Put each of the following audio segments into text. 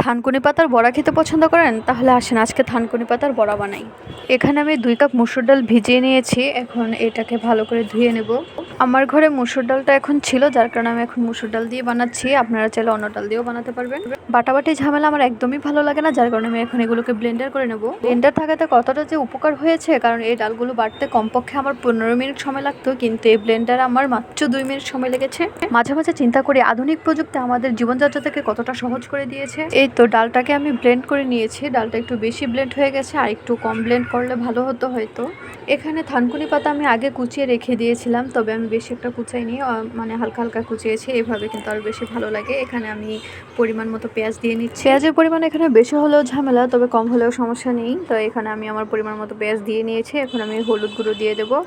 থানকুনি পাতার বড়া খেতে পছন্দ করেন? তাহলে আসেন আজকে থানকুনি পাতার বড়া বানাই। এখানে আমি 2 কাপ মসুর ডাল ভিজিয়ে নিয়েছি। এখন এটাকে ভালো করে ধুয়ে নেব। আমার ঘরে মসুর ডালটা এখন ছিল, যার কারণে আমি এখন মসুর ডাল দিয়ে বানাচ্ছি। আপনারা চাইলে অন্য ডাল দিয়েও বানাতে পারবেন। বাটাবাটি ঝামেলা আমার একদমই ভালো লাগে না, যার কারণে আমি এখন এগুলোকে ব্লেন্ডার করে নেব। ব্লেন্ডার থাকাতে কতটা যে উপকার হয়েছে, কারণ এই ডালগুলো বাটতে কমপক্ষে আমার 15 মিনিট সময় লাগতো, কিন্তু এই ব্লেন্ডার আমার মাত্র 2 মিনিট সময় লেগেছে। মাঝে মাঝে চিন্তা করি আধুনিক প্রযুক্তি আমাদের জীবনযাত্রাটাকে কতটা সহজ করে দিয়েছে। এই তো ডালটাকে আমি ব্লেন্ড করে নিয়েছি। ডালটা একটু বেশি ব্লেন্ড হয়ে গেছে, আর একটু কম ব্লেন্ড করলে ভালো হতো হয়তো। এখানে থানকুনি পাতা আমি আগে কুচিয়ে রেখে দিয়েছিলাম, তবে আমি বেশি একটা কুচাইনি, মানে হালকা হালকা কুচিয়েছি। এইভাবে কিন্তু আরও বেশি ভালো লাগে। এখানে আমি পরিমাণ মতো পেঁয়াজ দিয়ে নিচ্ছি। পেঁয়াজের পরিমাণ এখানে বেশি হলেও ঝামেলা, তবে কম হলেও সমস্যা নেই। তো এখানে আমি আমার পরিমাণ মতো পেঁয়াজ দিয়ে নিয়েছি। এখন আমি হলুদ গুঁড়ো দিয়ে দেবো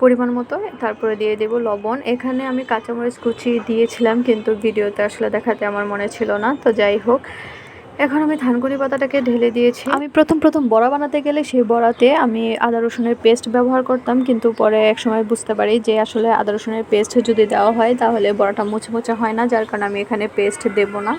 পরিমাণ মতো, তারপরে দিয়ে দেব লবণ। এখানে আমি কাঁচামরিচ কুচি দিয়েছিলাম, কিন্তু ভিডিওতে আসলে দেখাতে আমার মনে ছিল না। তো যাই হোক, এখন আমি থানকুনি পাতাটাকে ঢেলে দিয়েছি। আমি প্রথম বড়া বানাতে গেলে সেই বড়াতে আমি আদা রসুনের পেস্ট ব্যবহার করতাম, কিন্তু পরে এক সময় বুঝতে পারি যে আসলে আদা রসুনের পেস্ট যদি দেওয়া হয় তাহলে বড়াটা মুচমুচে হয় না, যার কারণে আমি এখানে পেস্ট দেব না,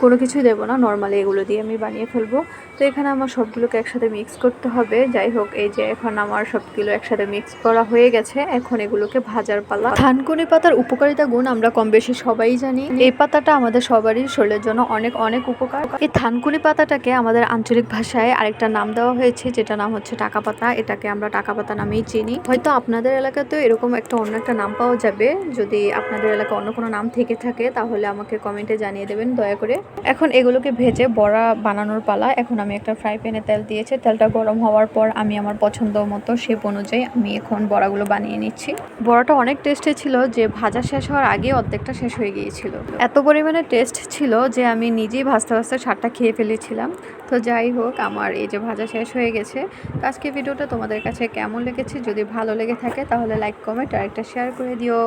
কোনো কিছুই দেব না, নর্মালি এগুলো দিয়ে আমি বানিয়ে ফেলবো। তো এখানে আমার সবগুলোকে একসাথে মিক্স করতে হবে। যাই হোক, এই যে এখন আমার সবগুলো একসাথে মিক্স করা হয়ে গেছে। এখন এগুলোকে ভাজার পালা। থানকুনি পাতার উপকারিতা গুণ আমরা কম বেশি সবাই জানি। এই পাতাটা আমাদের সবারই শরীরের জন্য অনেক অনেক উপকার। এই থানকুনি পাতাটাকে আমাদের আঞ্চলিক ভাষায় আরেকটা নাম দেওয়া হয়েছে, যেটা নাম হচ্ছে টাকা পাতা। এটাকে আমরা টাকা পাতা নামেই চিনি। হয়তো আপনাদের এলাকাতেও এরকম অন্য একটা নাম পাওয়া যাবে। যদি আপনাদের এলাকায় অন্য কোনো নাম থেকে থাকে তাহলে আমাকে কমেন্টে জানিয়ে দেবেন দয়া করে। এখন এগুলোকে ভেজে বড়া বানানোর পালা। এখন আমি একটা ফ্রাই প্যানে তেল দিয়েছি। তেলটা গরম হওয়ার পর আমি আমার পছন্দ মতো শেপ অনুযায়ী আমি এখন বড়াগুলো বানিয়ে নিচ্ছি। বড়াটা অনেক টেস্টি ছিল, যে ভাজা শেষ হওয়ার আগে অর্ধেকটা শেষ হয়ে গিয়েছিল। এত পরিমাণে টেস্ট ছিল যে আমি নিজেই ভাজতে ভাজতে স্বাদটা খেয়ে ফেলেছিলাম। তো যাই হোক, আমার এই যে ভাজা শেষ হয়ে গেছে। আজকে ভিডিওটা তোমাদের কাছে কেমন লেগেছে? যদি ভালো লেগে থাকে তাহলে লাইক, কমেন্ট আর একটা শেয়ার করে দিও।